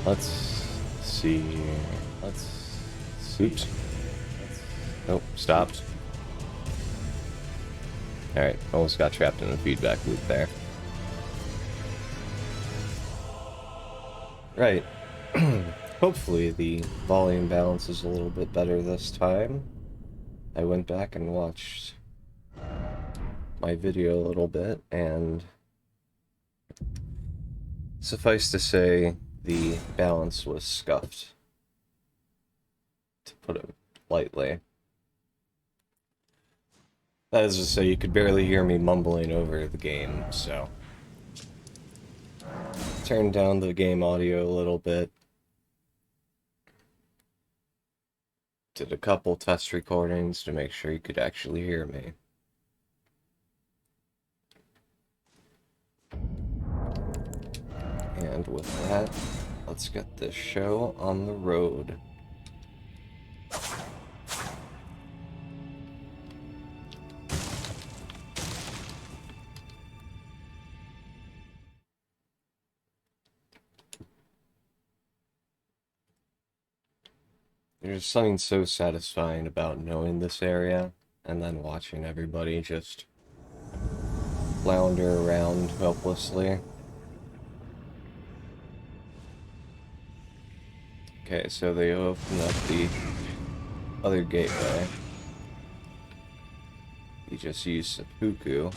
Let's see. Let's. Oops. Nope, stopped. Alright, almost got trapped in a feedback loop there. Right. Hopefully the volume balance is a little bit better this time. I went back and watched my video a little bit, and suffice to say, the balance was scuffed, to put it lightly. That is to say, you could barely hear me mumbling over the game, so turned down the game audio a little bit. Did a couple test recordings to make sure you could actually hear me. And with that, let's get this show on the road. There's something so satisfying about knowing this area and then watching everybody just flounder around helplessly. Okay, so they open up the other gateway. You just use seppuku.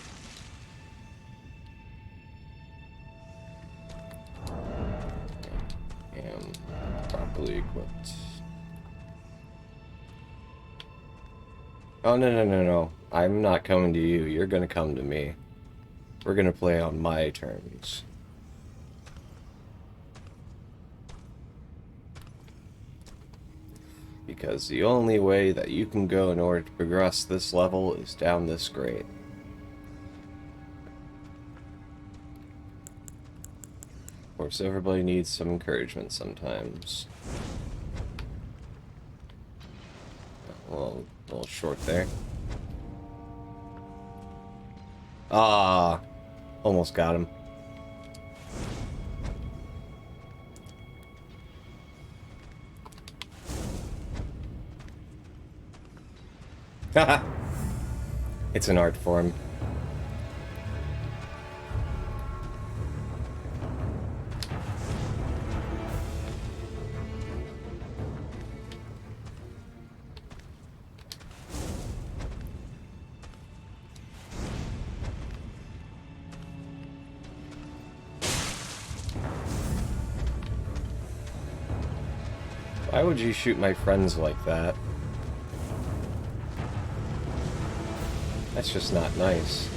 And properly equipped. Oh, no. I'm not coming to you. You're gonna come to me. We're gonna play on my terms. Because the only way that you can go in order to progress this level is down this grade. Of course, everybody needs some encouragement sometimes. Well, a little short there. Ah, almost got him. Haha. It's an art form. Why would you shoot my friends like that? That's just not nice.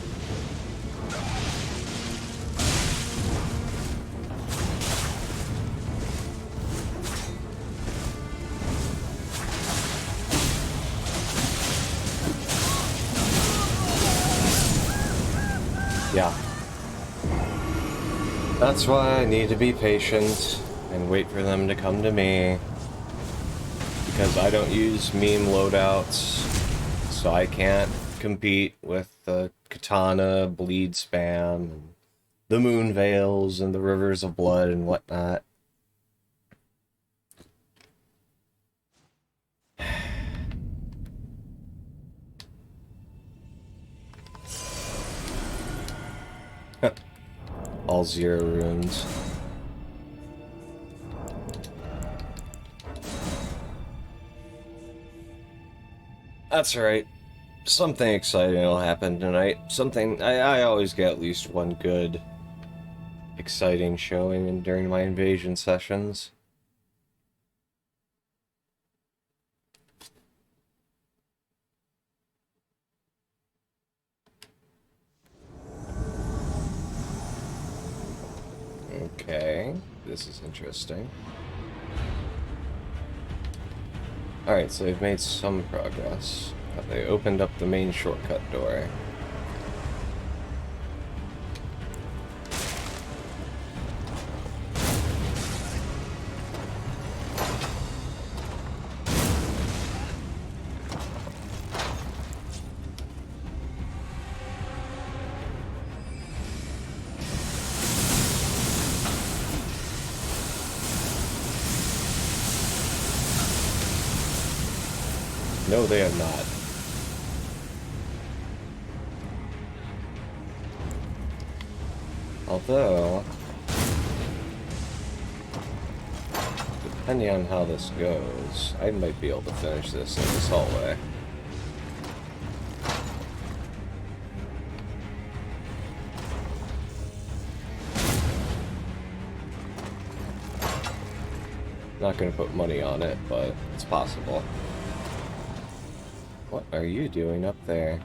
Yeah. That's why I need to be patient and wait for them to come to me. Because I don't use meme loadouts, so I can't compete with the katana, bleed spam, and the moon veils, and the rivers of blood, and whatnot. All 0 runes. That's right. Something exciting will happen tonight. Something... I always get at least one good, exciting showing during my invasion sessions. Okay, this is interesting. Alright, so they've made some progress. They opened up the main shortcut door. No, they have not. Although, depending on how this goes, I might be able to finish this in this hallway. Not gonna put money on it, but it's possible. What are you doing up there?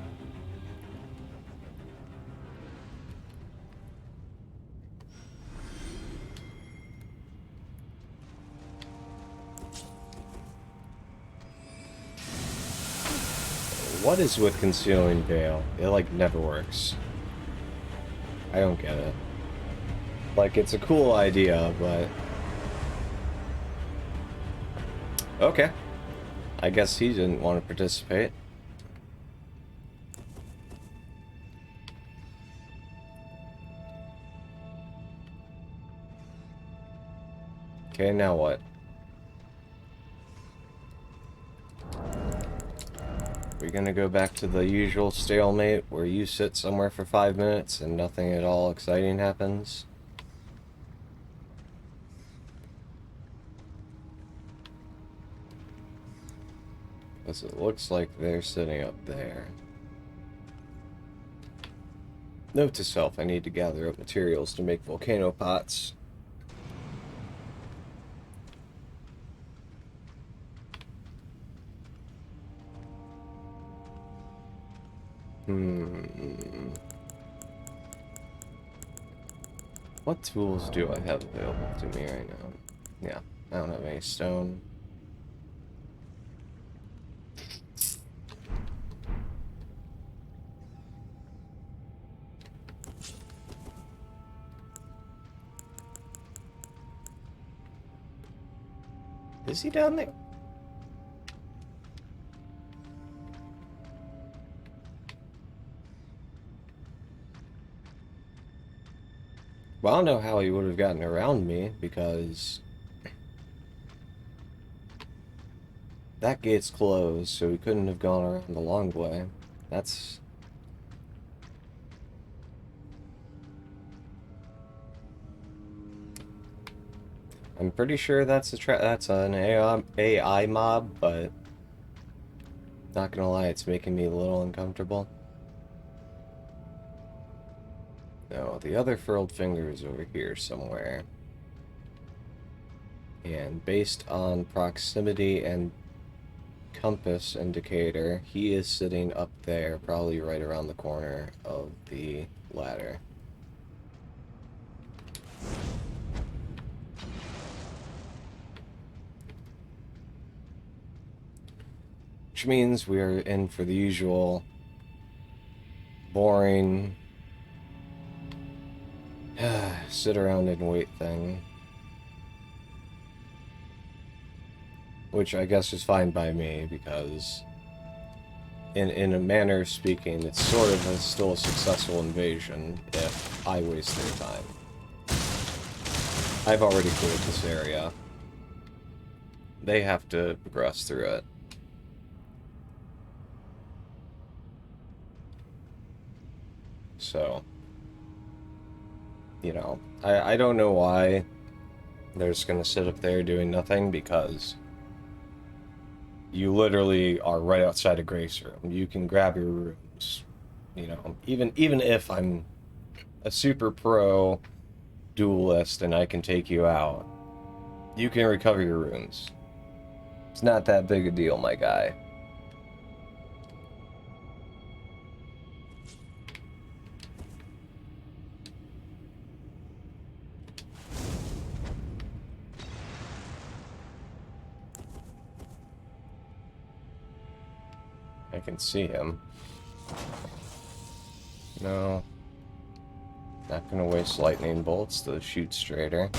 What is with concealing veil? It, like, never works. I don't get it. Like, it's a cool idea, but... Okay. I guess he didn't want to participate. Okay, now what? We're gonna go back to the usual stalemate where you sit somewhere for 5 minutes and nothing at all exciting happens. Because it looks like they're sitting up there. Note to self, I need to gather up materials to make volcano pots. What tools do I have available to me right now? Yeah, I don't have any stone. Is he down there? Well, I don't know how he would have gotten around me, because that gate's closed, so he couldn't have gone around the long way. That's... I'm pretty sure that's an AI mob, but not gonna lie, it's making me a little uncomfortable. No, the other furled finger is over here somewhere. And based on proximity and compass indicator, he is sitting up there, probably right around the corner of the ladder. Which means we are in for the usual boring sit around and wait thing. Which I guess is fine by me, because in a manner of speaking, it's sort of still a successful invasion if I waste their time. I've already cleared this area. They have to progress through it. So, you know, I don't know why they're just gonna sit up there doing nothing, because you literally are right outside of Grace Room. You can grab your rooms. You know, even if I'm a super pro duelist and I can take you out, you can recover your rooms. It's not that big a deal, my guy. I can see him. No. Not gonna waste lightning bolts to shoot straighter.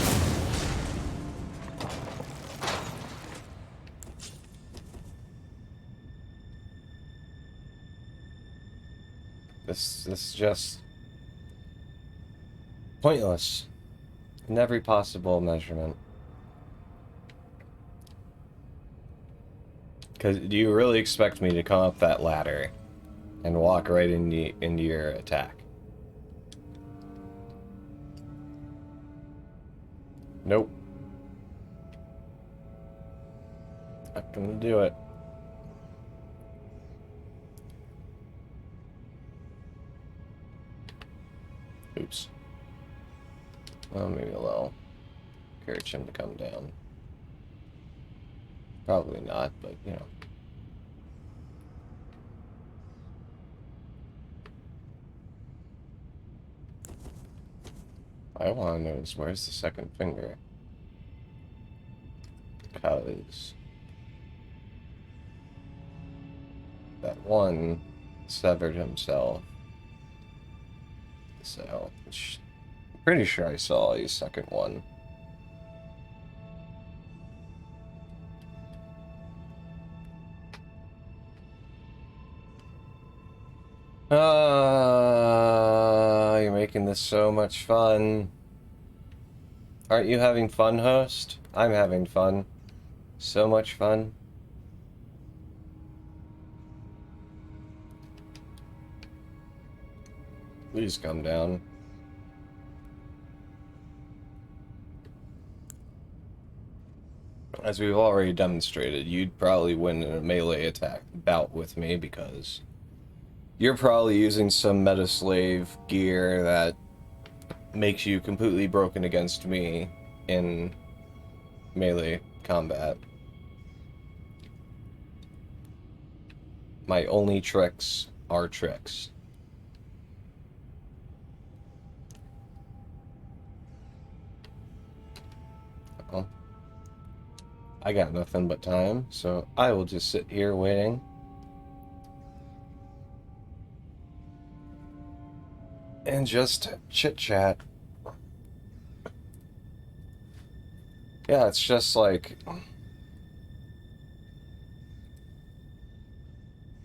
This is just pointless in every possible measurement. Because do you really expect me to come up that ladder and walk right into your attack? Nope. Not gonna do it. Oops. Well, maybe a little. Encourage him to come down. Probably not, but you know. I want to know is where's the second finger? Because that one severed himself. So, I'm pretty sure I saw a second one. You're making this so much fun. Aren't you having fun, host? I'm having fun. So much fun. Please come down. As we've already demonstrated, you'd probably win in a melee attack bout with me because you're probably using some meta slave gear that makes you completely broken against me in melee combat. My only tricks are tricks. Well, I got nothing but time, so I will just sit here waiting. And just chit-chat. Yeah, it's just like...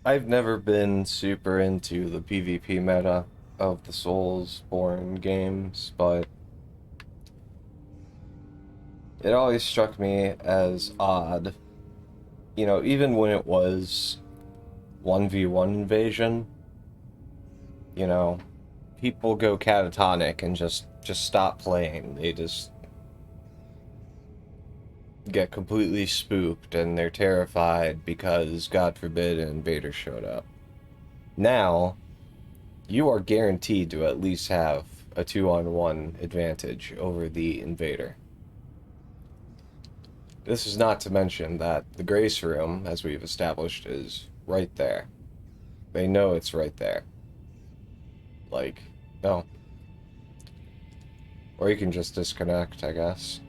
I've never been super into the PvP meta of the Soulsborne games, but it always struck me as odd. You know, even when it was 1v1 invasion, you know, people go catatonic and just stop playing. They just get completely spooked and they're terrified because, God forbid, an invader showed up. Now, you are guaranteed to at least have a 2-on-1 advantage over the invader. This is not to mention that the Grace Room, as we've established, is right there. They know it's right there. Like, no. Or you can just disconnect, I guess.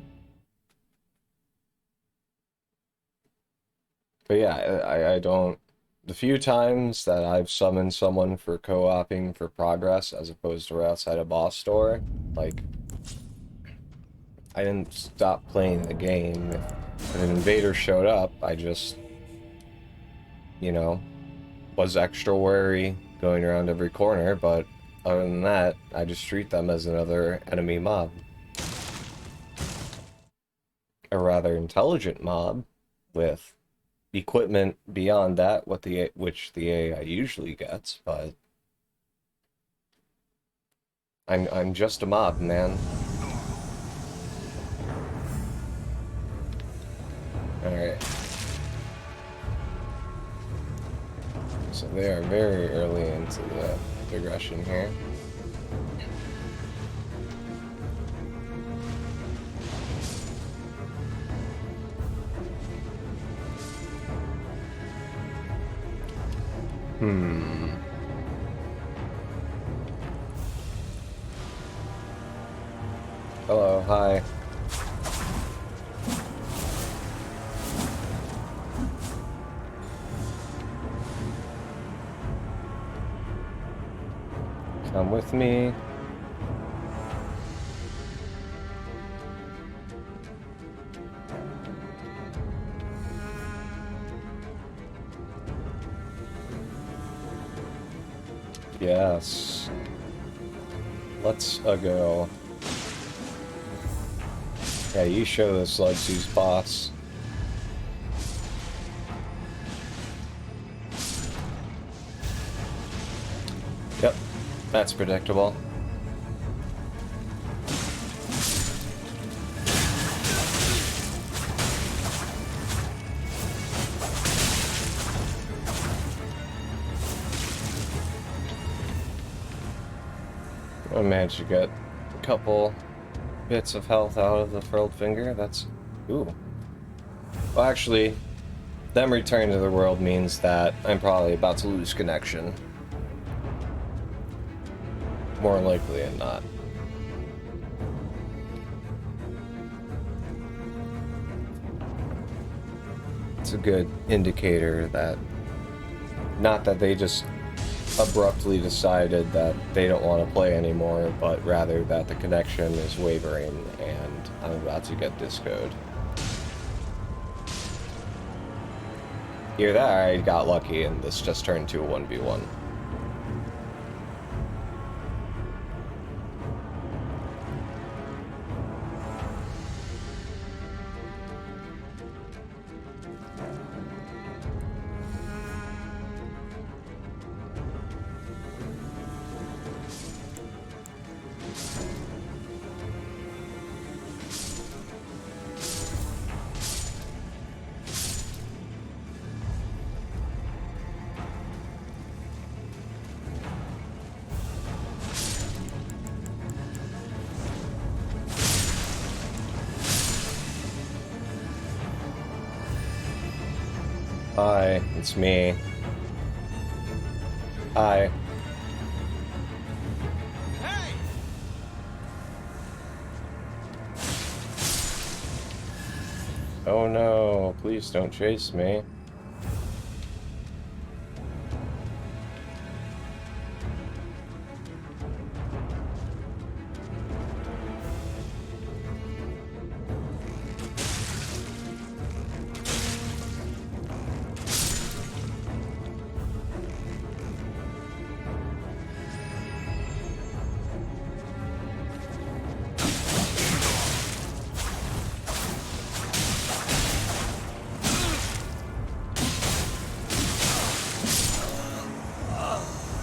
But yeah, I don't... The few times that I've summoned someone for co-oping for progress as opposed to outside a boss store, like, I didn't stop playing the game. If an invader showed up, I just, you know, was extra wary going around every corner, but other than that, I just treat them as another enemy mob. A rather intelligent mob with equipment beyond that, which the AI usually gets, but I'm just a mob, man. Alright. So they are very early into the progression here. Hello, hi. Come with me. Yes. Let's go. Yeah, you show this Lexi's boss. Yep, that's predictable. I managed to get a couple bits of health out of the furled finger. That's... Ooh. Well, actually, them returning to the world means that I'm probably about to lose connection. More likely than not. It's a good indicator that... Not that they just abruptly decided that they don't want to play anymore, but rather that the connection is wavering and I'm about to get discoed. Either that, I got lucky and this just turned to a 1v1. Hi, it's me. Hi. Hey! Oh no, please don't chase me.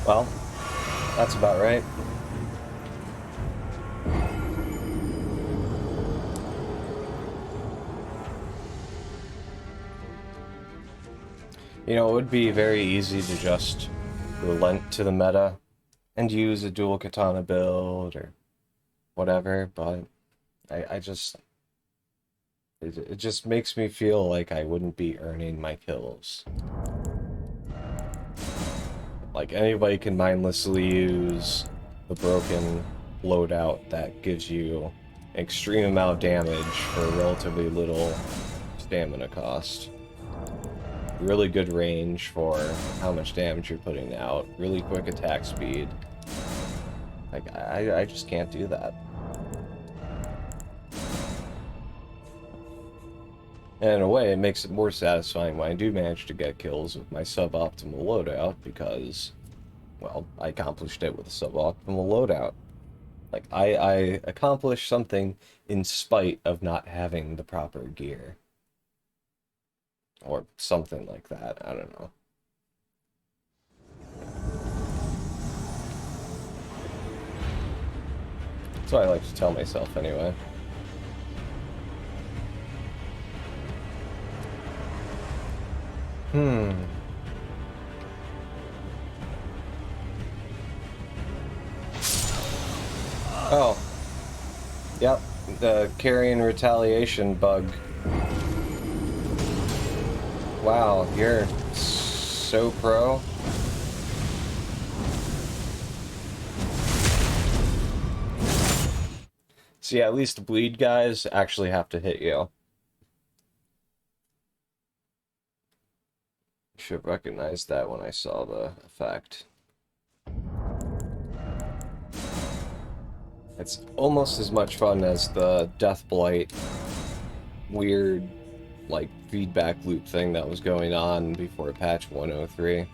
Well, that's about right. You know, it would be very easy to just relent to the meta and use a dual katana build or whatever, but I just... It just makes me feel like I wouldn't be earning my kills. Like, anybody can mindlessly use the broken loadout that gives you an extreme amount of damage for relatively little stamina cost. Really good range for how much damage you're putting out. Really quick attack speed. Like, I just can't do that. And in a way, it makes it more satisfying when I do manage to get kills with my suboptimal loadout, because, well, I accomplished it with a suboptimal loadout. Like, I accomplished something in spite of not having the proper gear. Or something like that, I don't know. That's what I like to tell myself, anyway. Oh. Yep, the carrying retaliation bug. Wow, you're so pro. See, at least bleed guys actually have to hit you. Should have recognized that when I saw the effect. It's almost as much fun as the Death Blight weird, like, feedback loop thing that was going on before patch 103.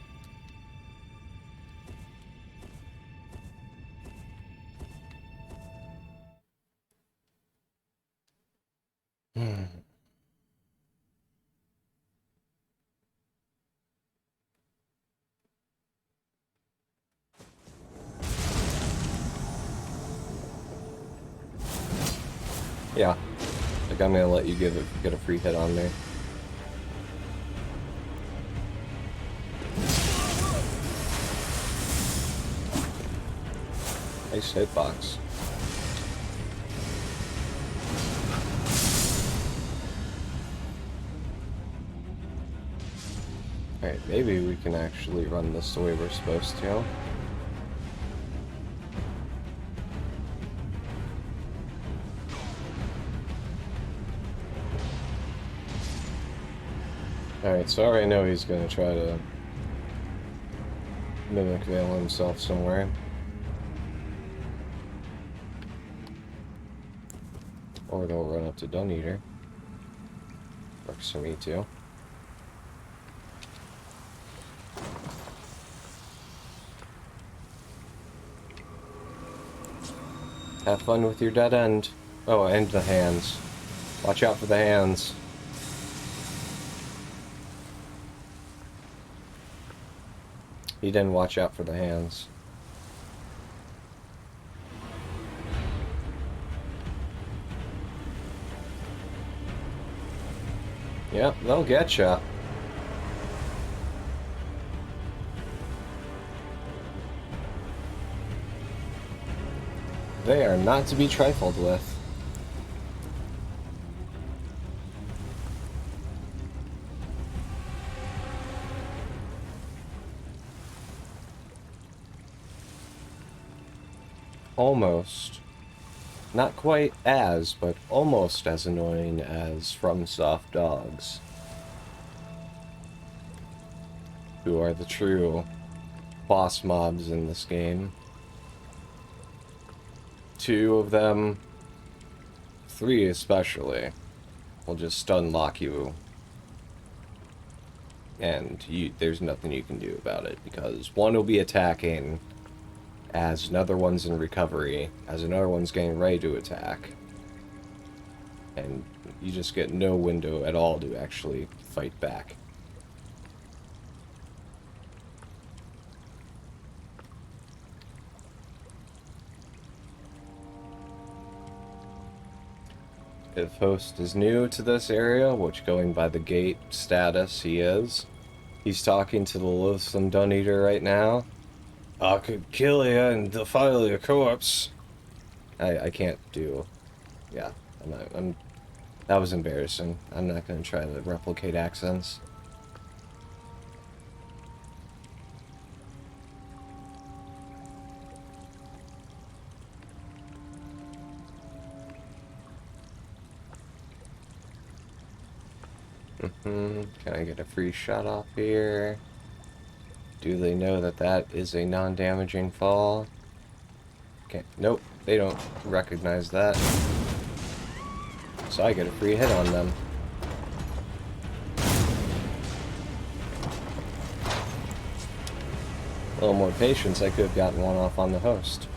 Yeah. Like, I'm gonna let you get a free hit on me. Nice hitbox. Alright, maybe we can actually run this the way we're supposed to. Alright, so I already know he's gonna try to mimic veil himself somewhere. Or they'll run up to Duneater. Works for me too. Have fun with your dead end. Oh, and the hands. Watch out for the hands. He didn't watch out for the hands. Yep, they'll get ya. They are not to be trifled with. Almost. Not quite as, but almost as annoying as FromSoft dogs. Who are the true boss mobs in this game. 2 of them, 3 especially, will just unlock you. And there's nothing you can do about it, because one will be attacking as another one's in recovery, as another one's getting ready to attack. And you just get no window at all to actually fight back. If host is new to this area, which going by the gate status he is, he's talking to the loathsome Duneater right now. I could kill you and defile your corpse. I can't do... Yeah, that was embarrassing. I'm not going to try to replicate accents. Can I get a free shot off here? Do they know that that is a non-damaging fall? Okay, nope, they don't recognize that. So I get a free hit on them. A little more patience, I could have gotten one off on the host.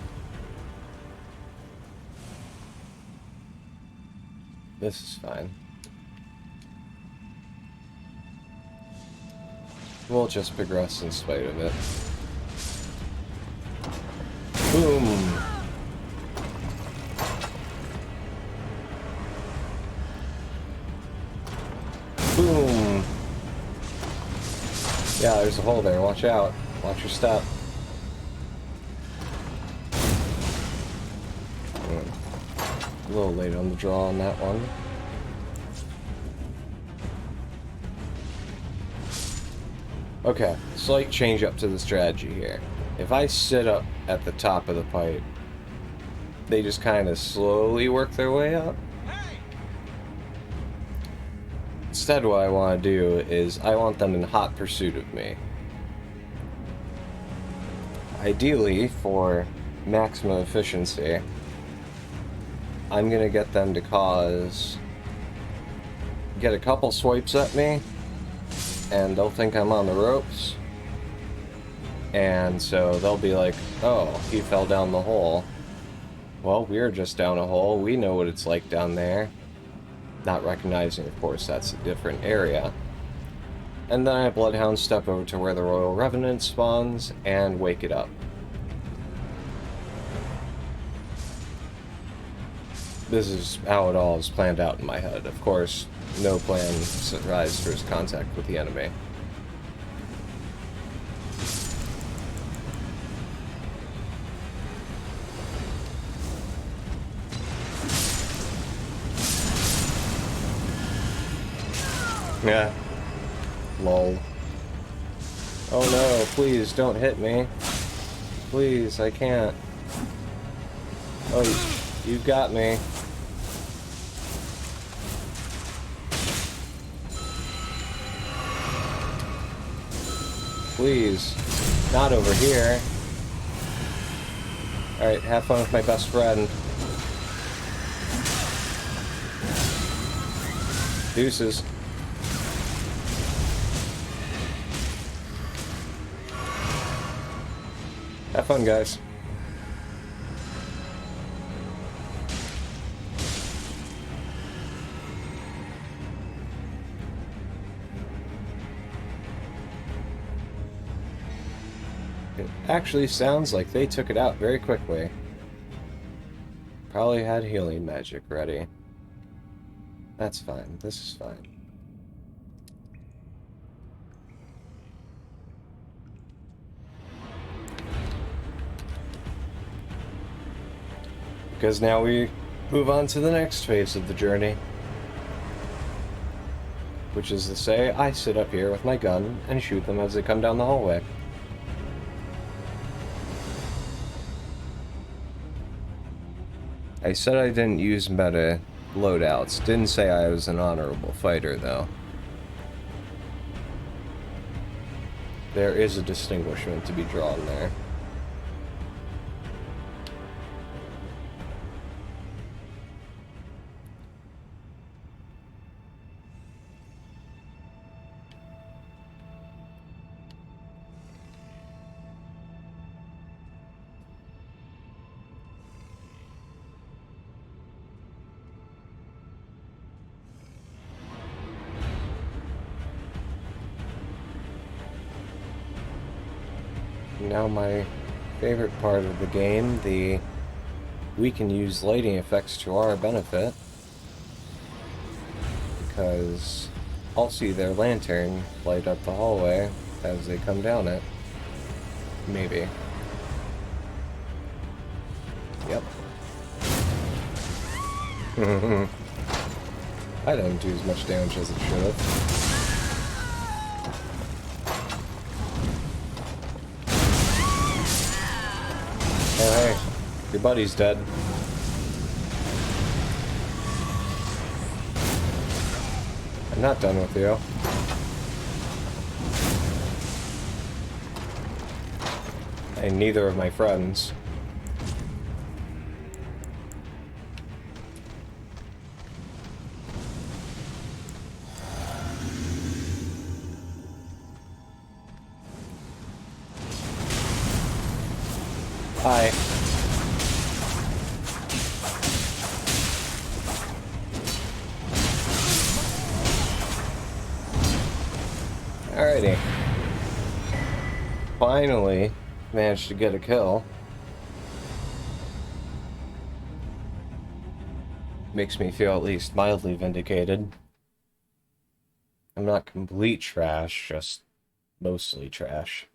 This is fine. We'll just progress in spite of it. Boom! Boom! Yeah, there's a hole there. Watch out. Watch your step. A little late on the draw on that one. Okay, slight change up to the strategy here. If I sit up at the top of the pipe, they just kind of slowly work their way up. Instead, what I want to do is I want them in hot pursuit of me. Ideally, for maximum efficiency, I'm going to get them to get a couple swipes at me, and they'll think I'm on the ropes, and so they'll be like, oh, he fell down the hole. Well, we're just down a hole, we know what it's like down there. Not recognizing, of course, that's a different area. And then I Bloodhound step over to where the Royal Revenant spawns, and wake it up. this is how it all is planned out in my head. Of course, no plan surprise first contact with the enemy. Yeah. Lol. Oh no, please don't hit me. Please, I can't. Oh, you've got me. Please. Not over here. Alright, have fun with my best friend. Deuces. Have fun, guys. It actually sounds like they took it out very quickly. Probably had healing magic ready. That's fine. This is fine. Because now we move on to the next phase of the journey. Which is to say, I sit up here with my gun and shoot them as they come down the hallway. I said I didn't use meta loadouts. Didn't say I was an honorable fighter, though. There is a distinguishment to be drawn there. Now my favorite part of the game, we can use lighting effects to our benefit, because I'll see their lantern light up the hallway as they come down it. Maybe. Yep. I didn't do as much damage as it should have. Oh, hey, your buddy's dead. I'm not done with you. And neither of my friends. Hi. Alrighty. Finally managed to get a kill. Makes me feel at least mildly vindicated. I'm not complete trash, just mostly trash.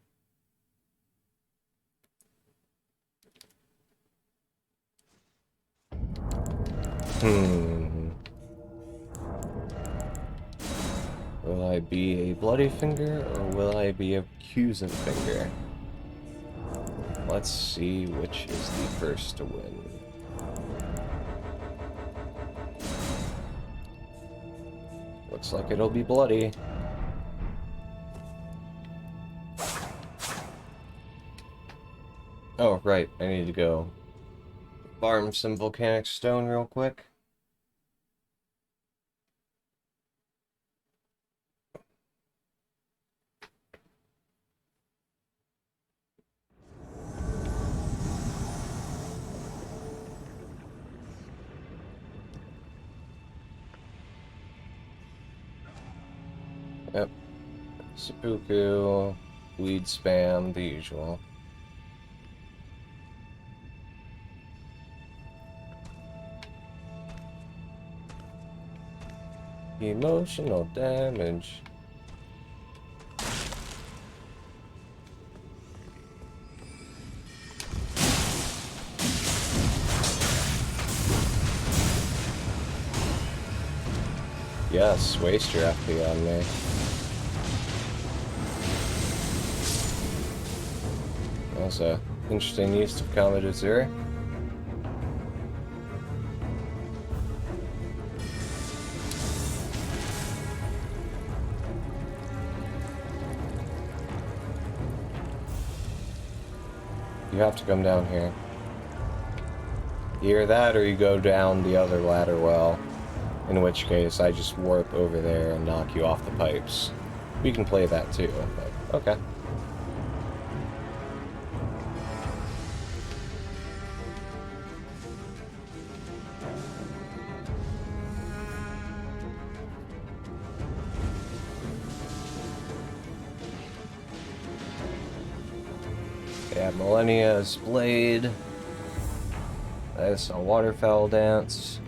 Will I be a bloody finger, or will I be a accusing finger? Let's see which is the first to win. Looks like it'll be bloody. Oh, right, I need to go farm some volcanic stone real quick. Yep. Seppuku, weed spam, the usual. Emotional damage. Yes, waste your FP on me. That was a interesting use of Kama Zuri. You have to come down here. Either that or you go down the other ladder well. In which case, I just warp over there and knock you off the pipes. We can play that too, but okay. Yeah, Millennia's Blade. That's a waterfowl dance.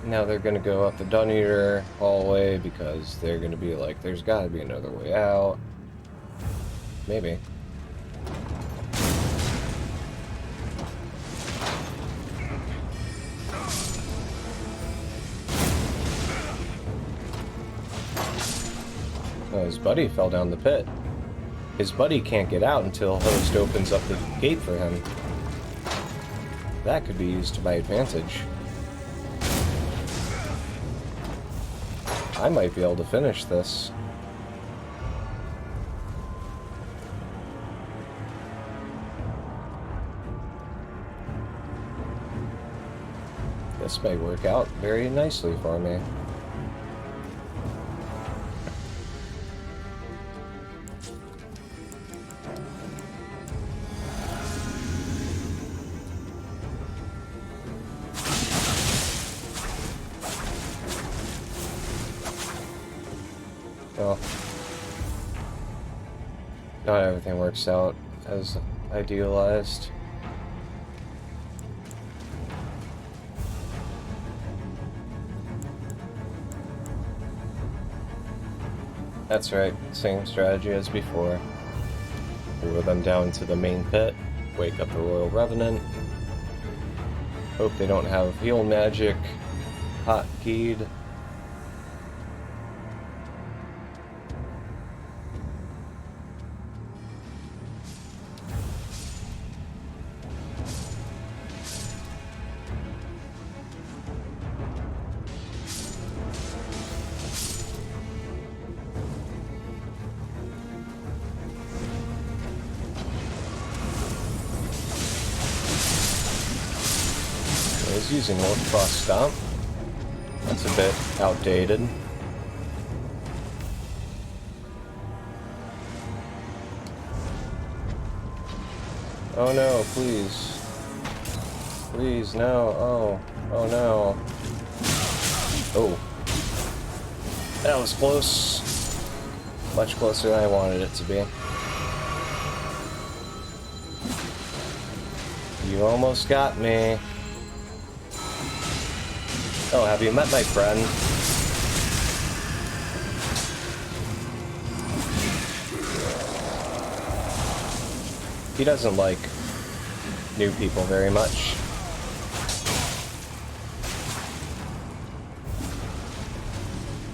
Now they're gonna go up the Dun Eater hallway because they're gonna be like, there's gotta be another way out. Maybe. Oh, his buddy fell down the pit. His buddy can't get out until Host opens up the gate for him. That could be used to my advantage. I might be able to finish this. This may work out very nicely for me. Well, not everything works out as idealized. That's right, same strategy as before. Lure them down to the main pit, wake up the Royal Revenant. Hope they don't have heal magic hotkeyed. He's using Lord Frost Stomp. That's a bit outdated. Oh no, please. Please, no. Oh. Oh no. Oh. That was close. Much closer than I wanted it to be. You almost got me. Oh, have you met my friend? He doesn't like new people very much.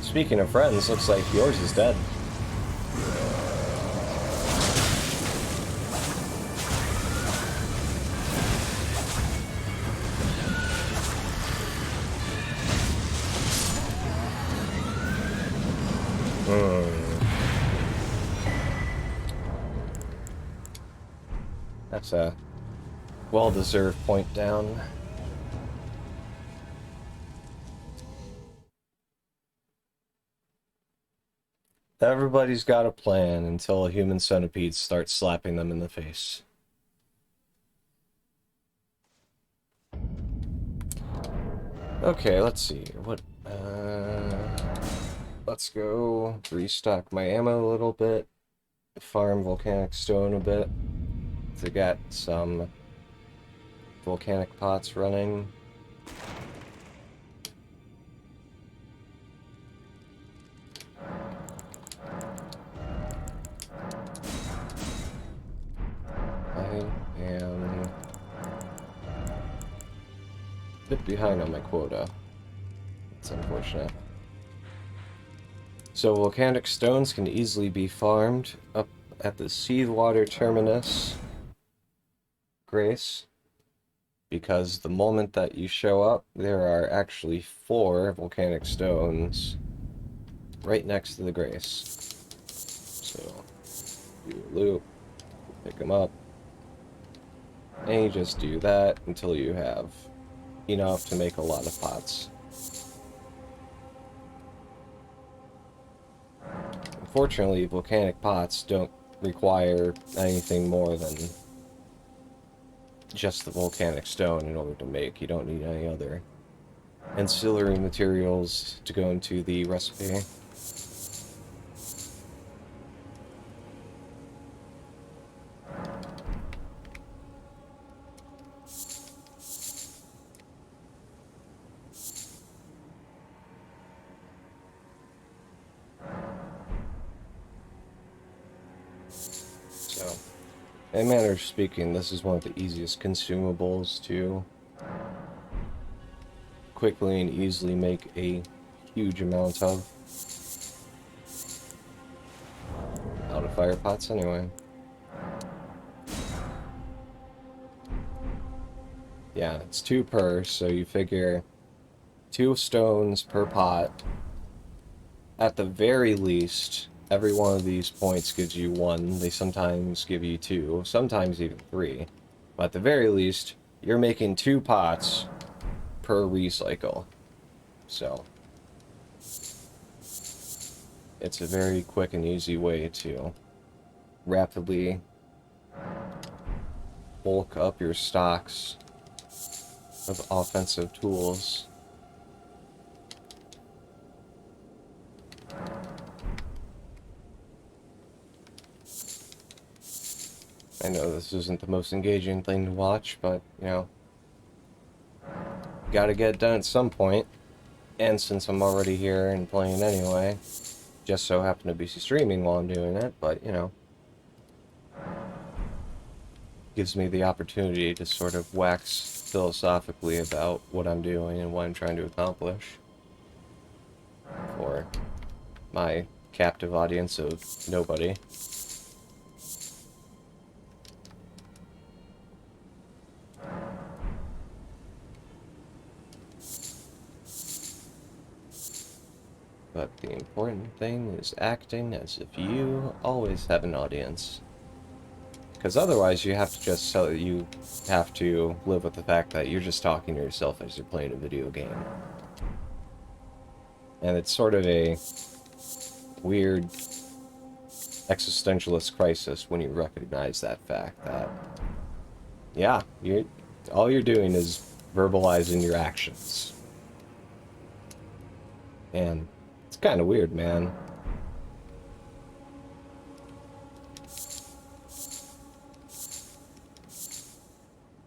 Speaking of friends, looks like yours is dead. That's a well-deserved point down. Everybody's got a plan until a human centipede starts slapping them in the face. Okay, let's see. What, let's go restock my ammo a little bit, farm volcanic stone a bit to get some volcanic pots running. I am a bit behind on my quota. It's unfortunate. So volcanic stones can easily be farmed up at the Seawater Terminus, Grace, because the moment that you show up, there are actually 4 volcanic stones right next to the Grace. So, do a loop, pick them up, and you just do that until you have enough to make a lot of pots. Unfortunately, volcanic pots don't require anything more than just the volcanic stone in order to make. You don't need any other ancillary materials to go into the recipe. So, in a manner of speaking, this is one of the easiest consumables to quickly and easily make a huge amount of. Out of fire pots anyway. Yeah, it's 2 per, so you figure 2 stones per pot. At the very least, every one of these points gives you 1. They sometimes give you 2, sometimes even 3. But at the very least, you're making 2 pots per recycle. So, it's a very quick and easy way to rapidly bulk up your stocks of offensive tools. I know this isn't the most engaging thing to watch, but, you know, gotta get it done at some point. And since I'm already here and playing anyway, just so happen to be streaming while I'm doing it, but, you know, gives me the opportunity to sort of wax philosophically about what I'm doing and what I'm trying to accomplish for my captive audience of nobody. But the important thing is acting as if you always have an audience. Because otherwise you have to just you have to live with the fact that you're just talking to yourself as you're playing a video game. And it's sort of a weird existentialist crisis when you recognize that fact that, yeah, all you're doing is verbalizing your actions. And it's kind of weird, man.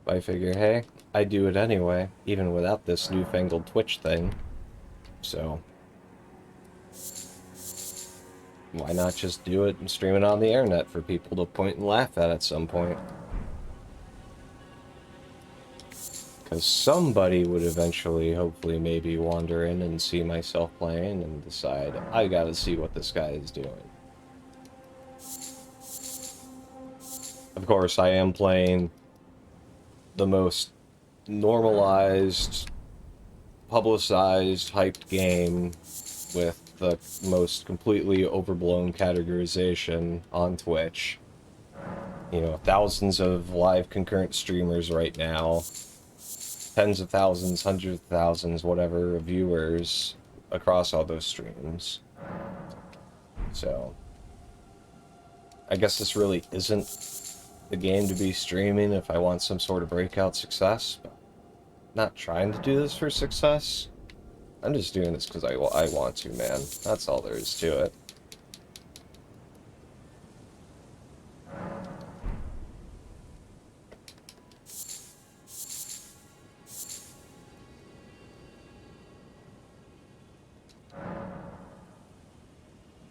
I figure, hey, I do it anyway, even without this newfangled Twitch thing. So, why not just do it and stream it on the internet for people to point and laugh at some point? Because somebody would eventually, hopefully, maybe wander in and see myself playing and decide, I gotta see what this guy is doing. Of course, I am playing the most normalized, publicized, hyped game with the most completely overblown categorization on Twitch. You know, thousands of live concurrent streamers right now, tens of thousands, hundreds of thousands, whatever, viewers across all those streams. So, I guess this really isn't the game to be streaming if I want some sort of breakout success. But not trying to do this for success. I'm just doing this because I want to, man. That's all there is to it.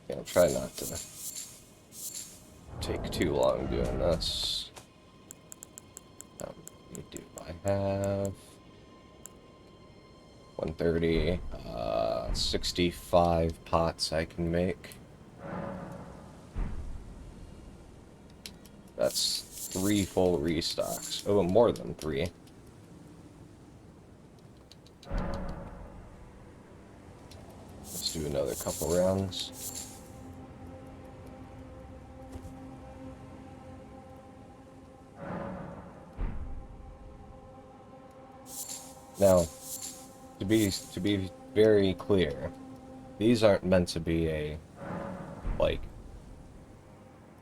Yeah, I'll try not to take too long doing this. How many do I have? 130, 65 pots I can make. That's 3 full restocks. Oh, more than 3. Let's do another couple rounds. Now, to be very clear, these aren't meant to be a, like,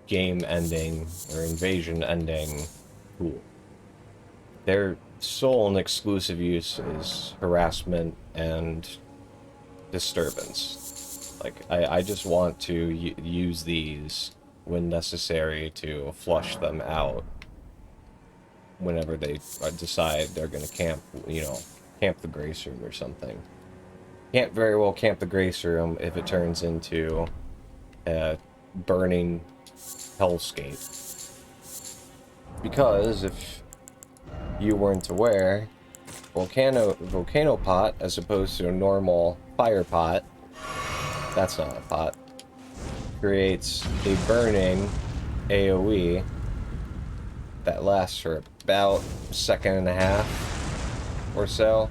game ending or invasion ending tool. Their sole and exclusive use is harassment and disturbance. Like, I just want to use these when necessary to flush them out whenever they decide they're going to camp, you know, camp the Grace Room or something. Can't very well camp the Grace Room if it turns into a burning hellscape. Because if you weren't aware, volcano pot, as opposed to a normal fire pot, that's not a pot, creates a burning AoE that lasts for about a second and a half or so.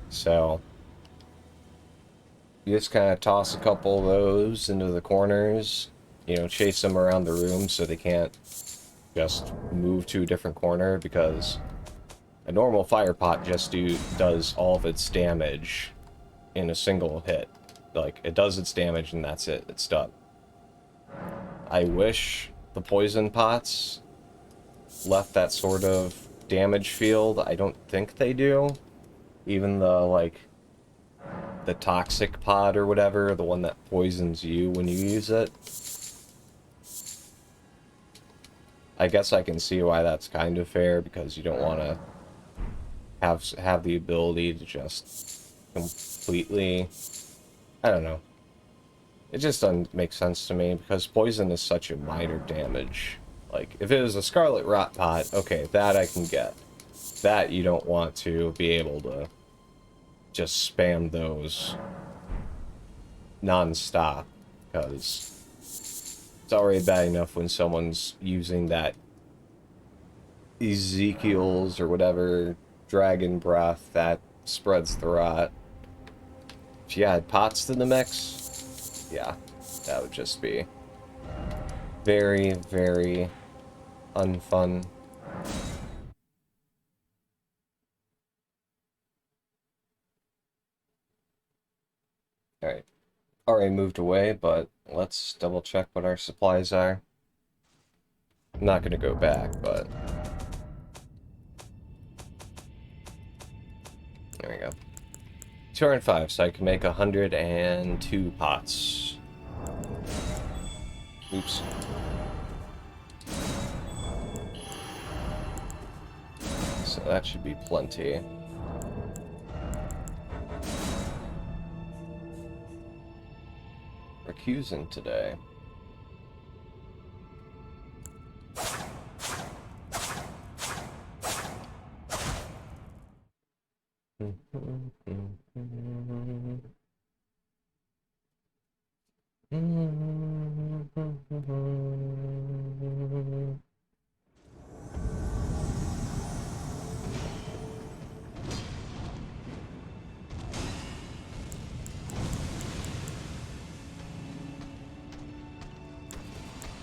So you just kind of toss a couple of those into the corners, you know, chase them around the room so they can't just move to a different corner, because a normal fire pot just does all of its damage in a single hit. Like, it does its damage and that's it. It's done. I wish the poison pots left that sort of damage field. I don't think they do. Even the, like, the toxic pot or whatever, the one that poisons you when you use it. I guess I can see why that's kind of fair, because you don't want to have the ability to just completely, I don't know. It just doesn't make sense to me, because poison is such a minor damage. Like, if it was a Scarlet Rot pot, okay, that I can get. That you don't want to be able to just spam those non-stop, because it's already bad enough when someone's using that Ezekiel's or whatever dragon breath that spreads the rot. If you add pots to the mix, yeah, that would just be very, very unfun. Alright. Already moved away, but let's double check what our supplies are. I'm not gonna go back, but there we go. 205, so I can make 102 pots. Oops. So that should be plenty. Recusing today.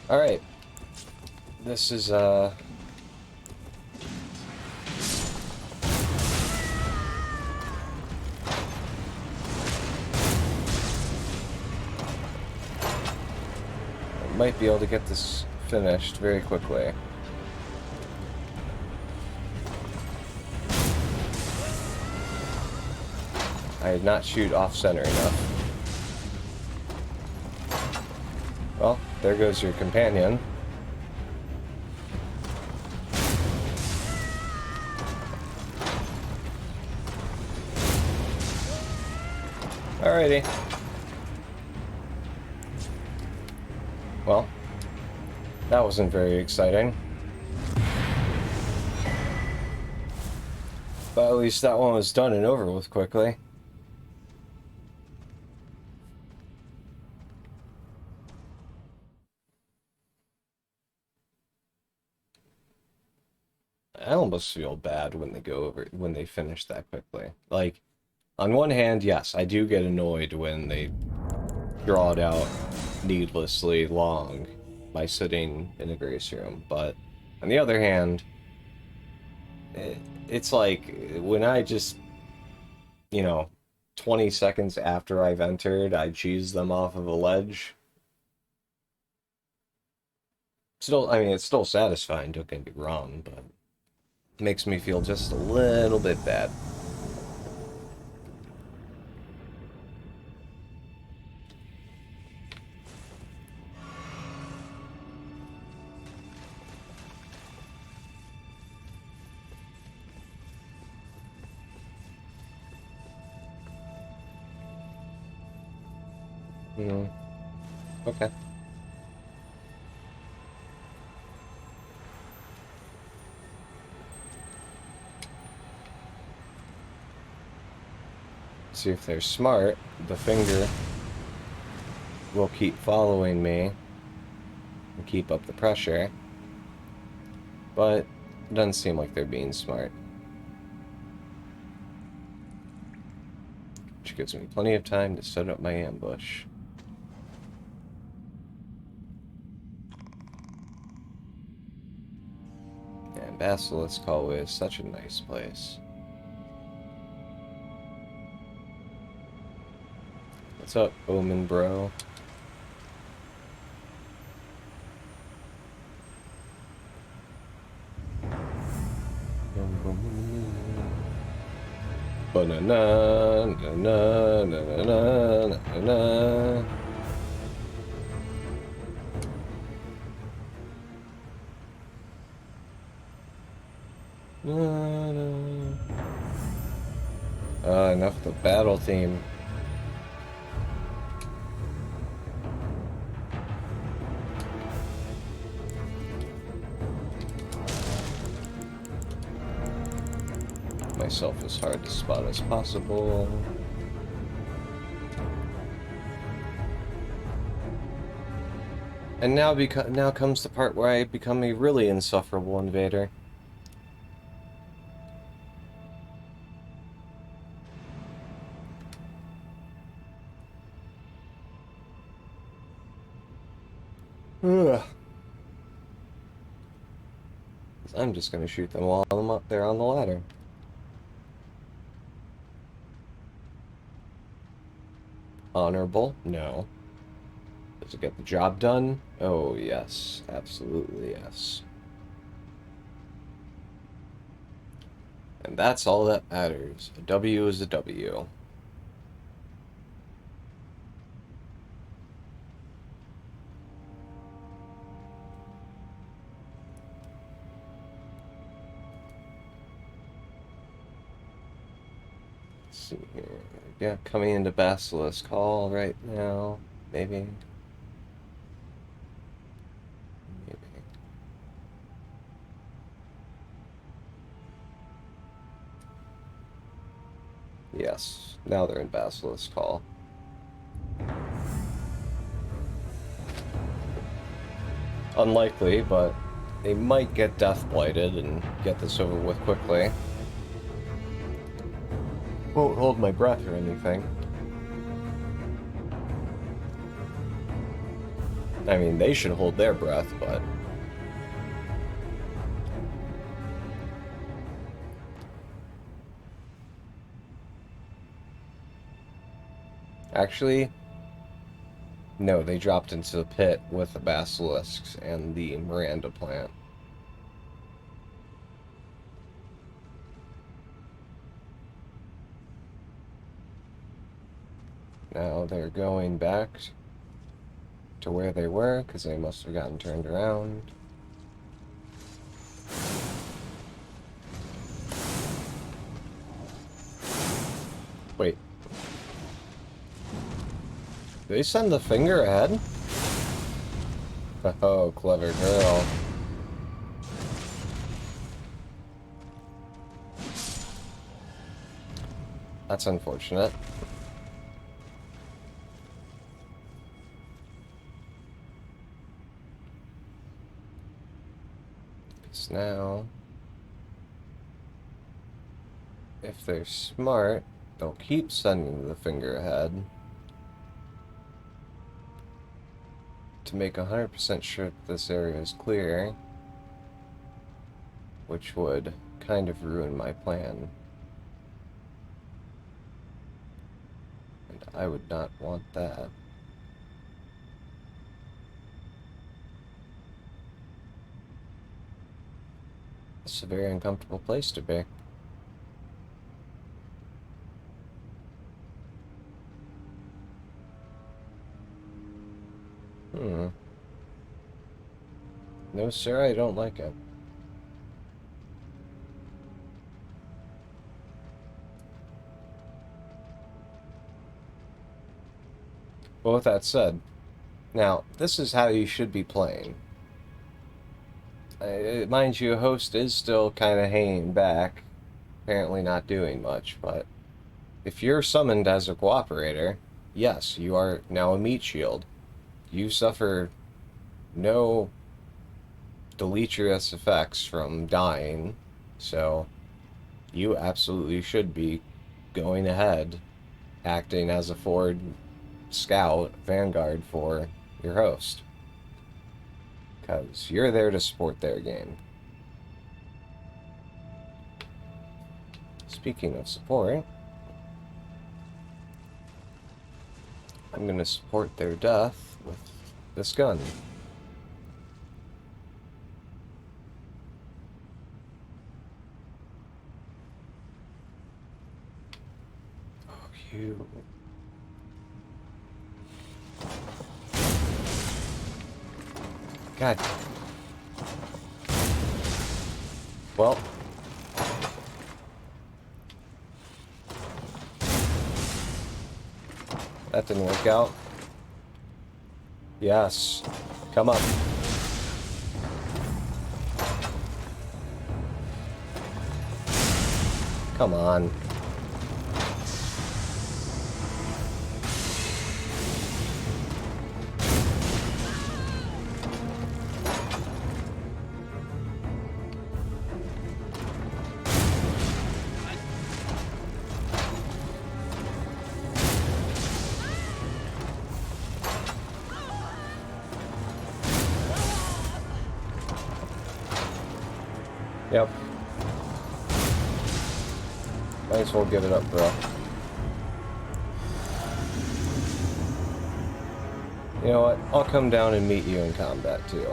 Alright. This is, might be able to get this finished very quickly. I did not shoot off-center enough. Well, there goes your companion. Alrighty. Well, that wasn't very exciting. But at least that one was done and over with quickly. I almost feel bad when they finish that quickly. Like, on one hand, yes, I do get annoyed when they draw it out needlessly long by sitting in a grace room, but on the other hand, it's like when I just, 20 seconds after I've entered, I cheese them off of a ledge. Still, I mean, it's still satisfying, don't get me wrong, but it makes me feel just a little bit bad. Okay. See if they're smart. The finger will keep following me and keep up the pressure. But it doesn't seem like they're being smart. Which gives me plenty of time to set up my ambush. And Basilisk Hallway is such a nice place. What's up, Omen bro? Banana, na na na na na na. Enough of the battle theme. Myself as hard to spot as possible. And now comes the part where I become a really insufferable invader. Ugh. I'm just gonna shoot them while I'm up there on the ladder. Honorable? No. Does it get the job done? Oh, yes. Absolutely, yes. And that's all that matters. A W is a W. Let's see here. Yeah, coming into Basilisk Hall right now. Maybe. Yes, now they're in Basilisk Hall. Unlikely, but they might get Death Blighted and get this over with quickly. Won't hold my breath or anything. I mean, they should hold their breath, but... Actually, no, they dropped into the pit with the basilisks and the Miranda plant. Now they're going back to where they were, because they must have gotten turned around. Wait. Did they send the finger ahead? Oh, clever girl. That's unfortunate. Because now, if they're smart, they'll keep sending the finger ahead to make 100% sure that this area is clear, which would kind of ruin my plan. And I would not want that. It's a very uncomfortable place to be. No, sir, I don't like it. But with that said, now, this is how you should be playing. Mind you, host is still kind of hanging back, apparently not doing much, but if you're summoned as a cooperator, yes, you are now a meat shield. You suffer no deleterious effects from dying, so you absolutely should be going ahead, acting as a forward scout, vanguard for your host. Because you're there to support their game. Speaking of support, I'm going to support their death with this gun. Oh, you... God. Well. That didn't work out. Yes. Come up. Come on. Yep. Might as well give it up, bro. You know what? I'll come down and meet you in combat, too.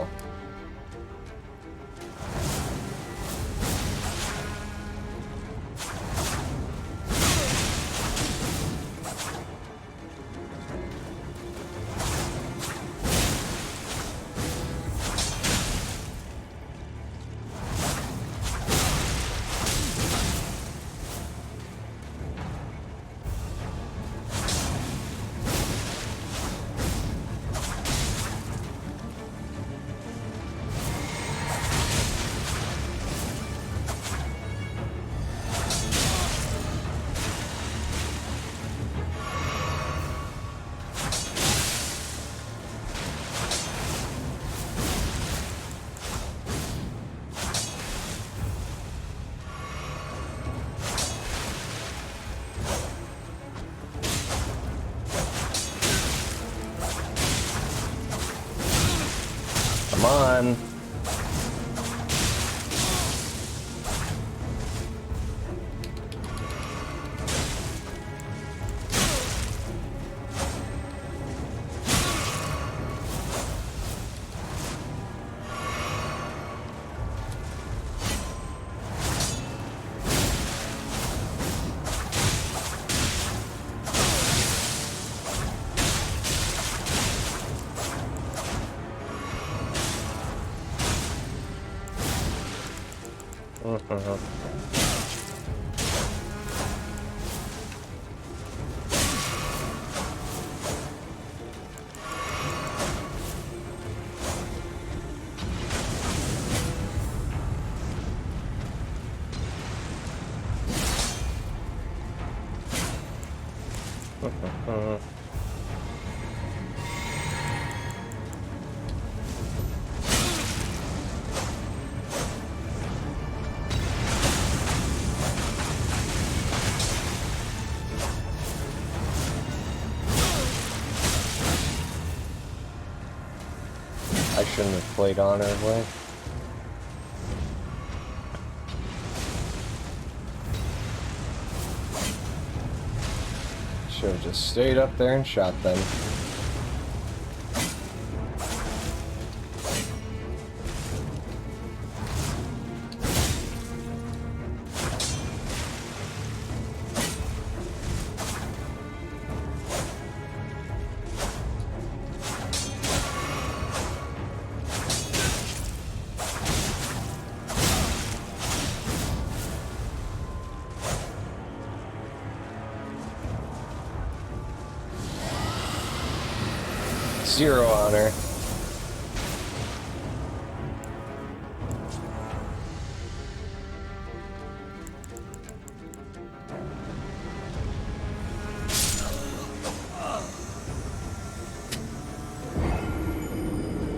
Come on. I shouldn't have played honorably. Should have just stayed up there and shot them. Zero honor.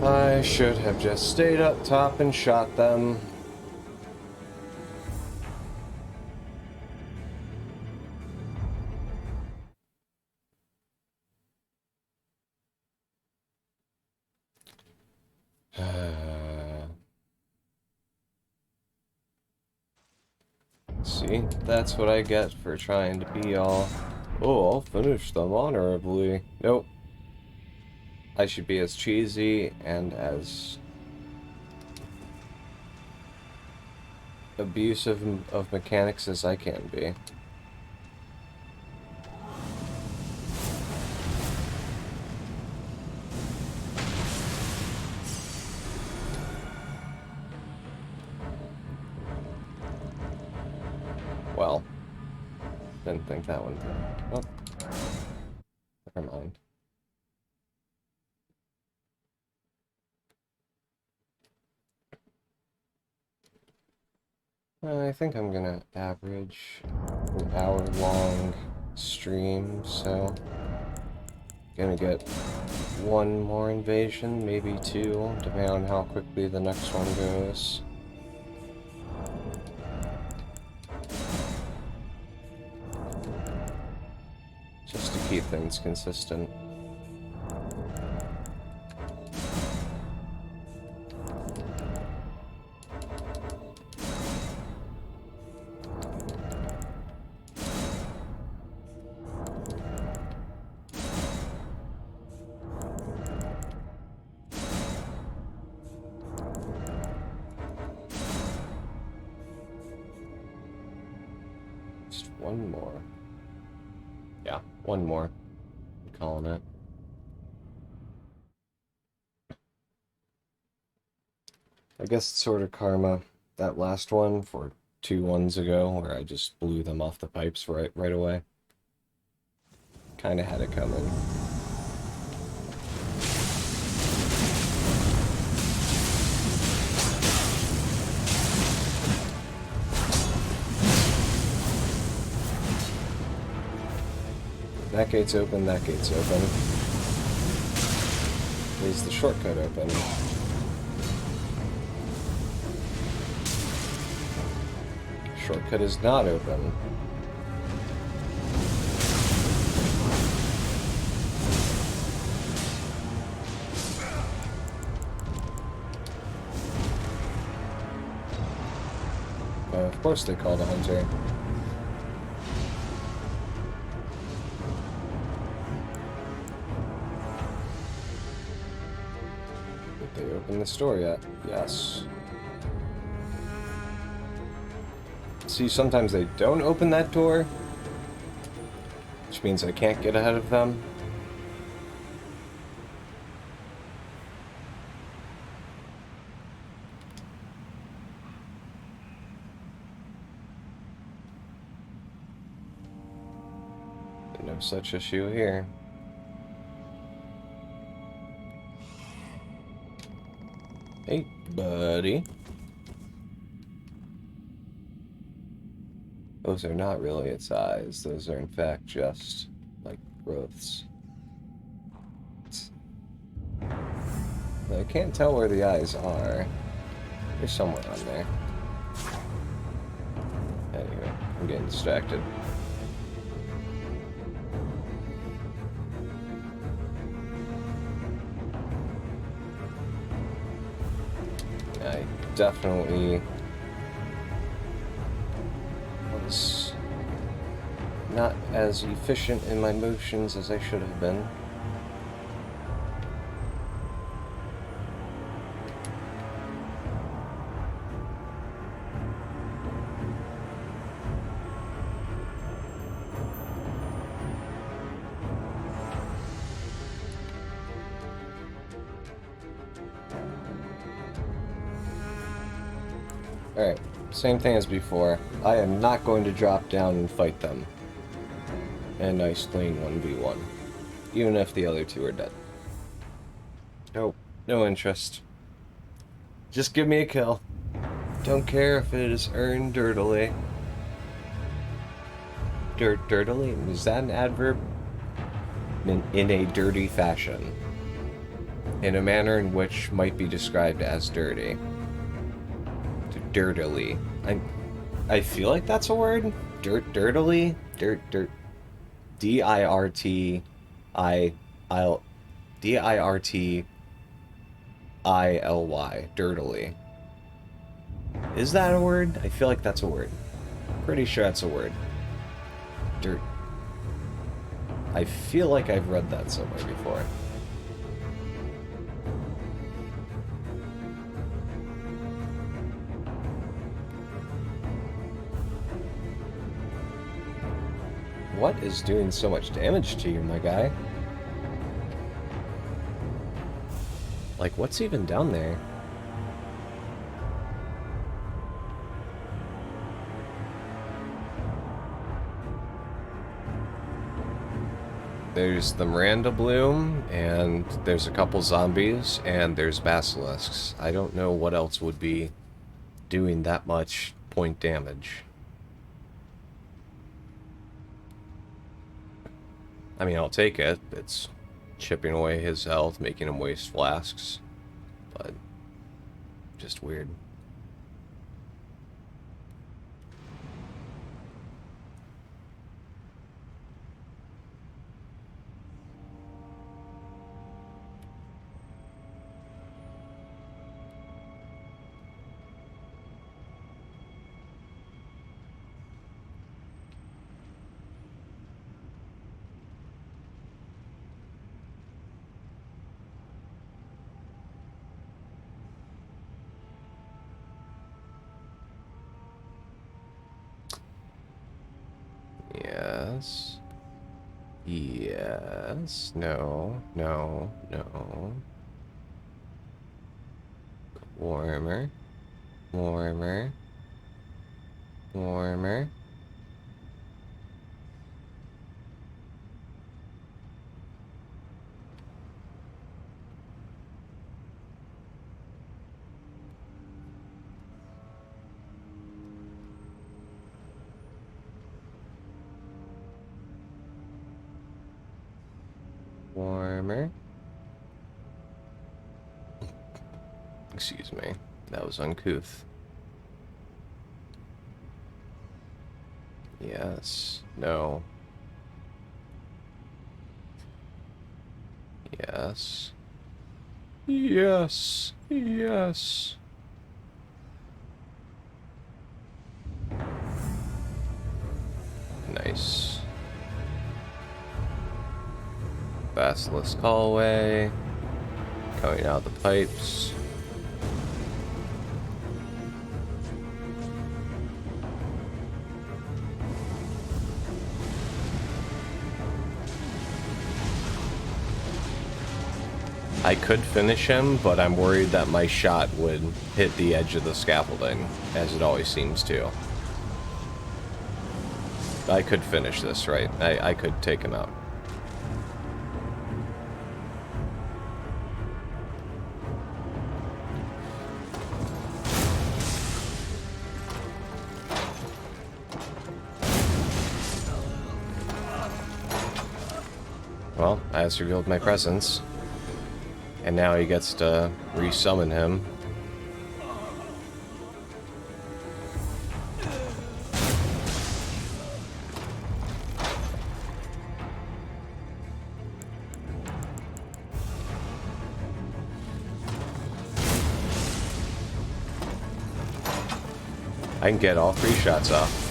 I should have just stayed up top and shot them. See, that's what I get for trying to be all, oh, I'll finish them honorably. Nope. I should be as cheesy and as abusive of mechanics as I can be. Well, didn't think that one through. Oh, never mind. I think I'm gonna average an hour-long stream, so gonna get one more invasion, maybe two, depending on how quickly the next one goes. Just to keep things consistent. Just one more. Yeah, one more. I'm calling it. I guess it's sort of karma. That last one for 2 ones ago, where I just blew them off the pipes right away. Kinda had it coming. That gate's open, that gate's open. Is the shortcut open? Shortcut is not open. Of course they called a hunter. Did they open the store yet? Yes. See, sometimes they don't open that door, which means I can't get ahead of them. No such issue here. Hey, buddy. Those are not really its eyes. Those are, in fact, just, like, growths. I can't tell where the eyes are. They're somewhere on there. Anyway, I'm getting distracted. I definitely was not as efficient in my motions as I should have been. Alright, same thing as before. I am not going to drop down and fight them. And nice clean 1v1. Even if the other two are dead. Nope, no interest. Just give me a kill. Don't care if it is earned dirtily. Dirtily? Is that an adverb? In a dirty fashion. In a manner in which might be described as dirty. Dirtily. I feel like that's a word. Dirtily? Dirt. D-I-R-T-I-L... D-I-R-T-I-L-Y. Dirtily. Is that a word? I feel like that's a word. Pretty sure that's a word. Dirt. I feel like I've read that somewhere before. What is doing so much damage to you, my guy? Like, what's even down there? There's the Miranda Bloom, and there's a couple zombies, and there's basilisks. I don't know what else would be doing that much point damage. I mean, I'll take it. It's chipping away his health, making him waste flasks. But just weird. Yes. Yes. No. No. No. Warmer. Warmer. Warmer. Warmer. Excuse me. That was uncouth. Yes. No. Yes. Yes. Yes. Nice. Basilisk hallway. Coming out the pipes. I could finish him, but I'm worried that my shot would hit the edge of the scaffolding, as it always seems to. I could finish this, right? I could take him out. Well, I just revealed my presence. And now he gets to resummon him. I can get all 3 shots off.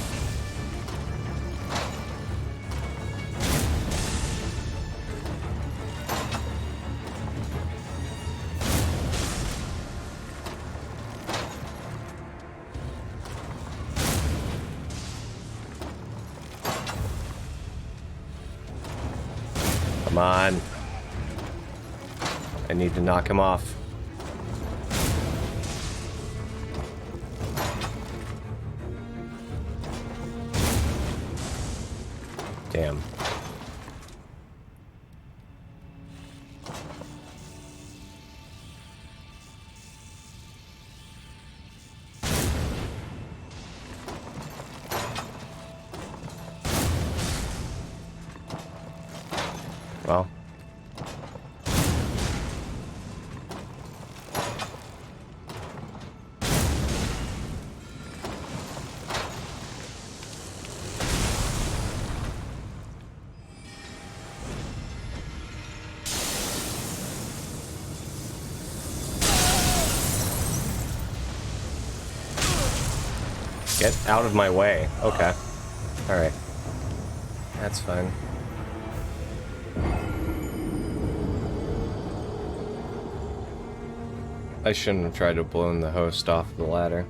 Come on. I need to knock him off. Damn. Well. Get out of my way. Okay. Alright. That's fine. I shouldn't have tried to blow the host off the ladder.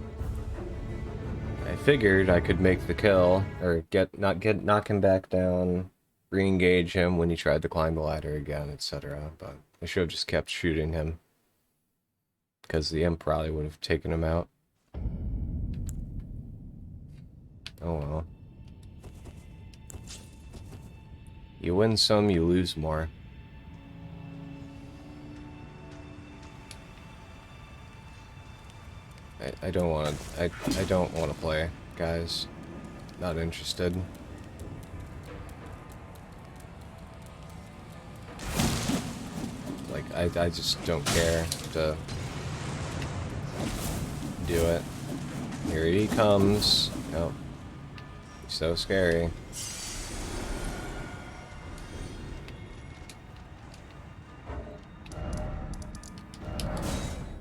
I figured I could make the kill, or knock him back down, re-engage him when he tried to climb the ladder again, etc. But I should have just kept shooting him, because the imp probably would have taken him out. Oh well. You win some, you lose more. I don't want to. I don't want to play, guys. Not interested. Like I just don't care to do it. Here he comes. Oh, he's so scary.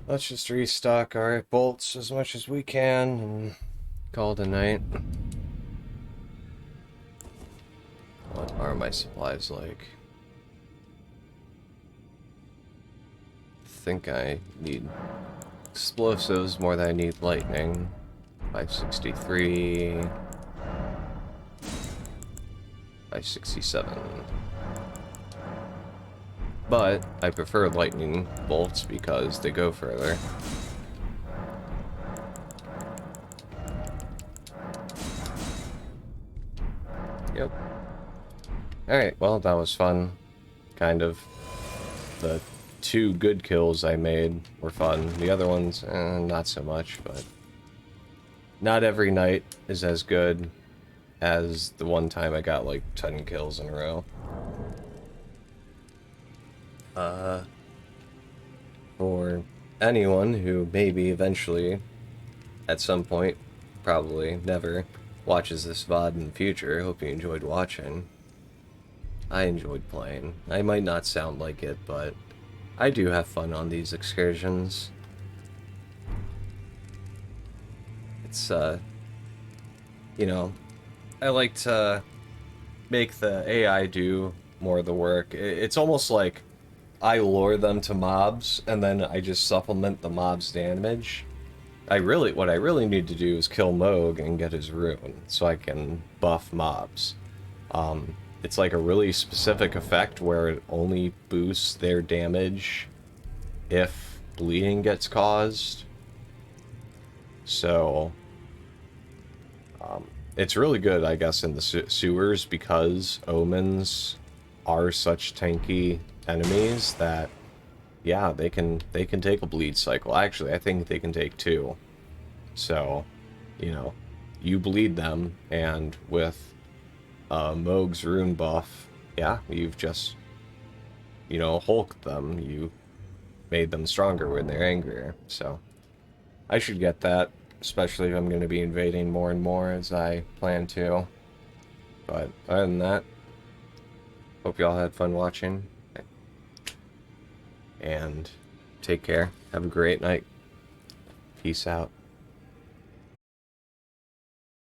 Let's just restock our bolts as much as we can and call it a night. What are my supplies like? I think I need explosives more than I need lightning. 563. 567. But I prefer lightning bolts because they go further. Yep. Alright, well, that was fun. Kind of. The 2 good kills I made were fun. The other ones, not so much, but... Not every night is as good as the one time I got like 10 kills in a row. For anyone who maybe eventually, at some point, probably never, watches this VOD in the future, hope you enjoyed watching. I enjoyed playing. I might not sound like it, but I do have fun on these excursions. It's, you know, I like to make the AI do more of the work. It's almost like I lure them to mobs, and then I just supplement the mob's damage. What I really need to do is kill Moog and get his rune, so I can buff mobs. It's like a really specific effect where it only boosts their damage if bleeding gets caused. So, It's really good, I guess, in the sewers because omens are such tanky enemies that, yeah, they can take a bleed cycle. Actually, I think they can take two. So, you know, you bleed them, and with Moog's rune buff, yeah, you've just, hulked them. You made them stronger when they're angrier. So, I should get that, especially if I'm going to be invading more and more as I plan to. But other than that, hope y'all had fun watching. And take care. Have a great night. Peace out.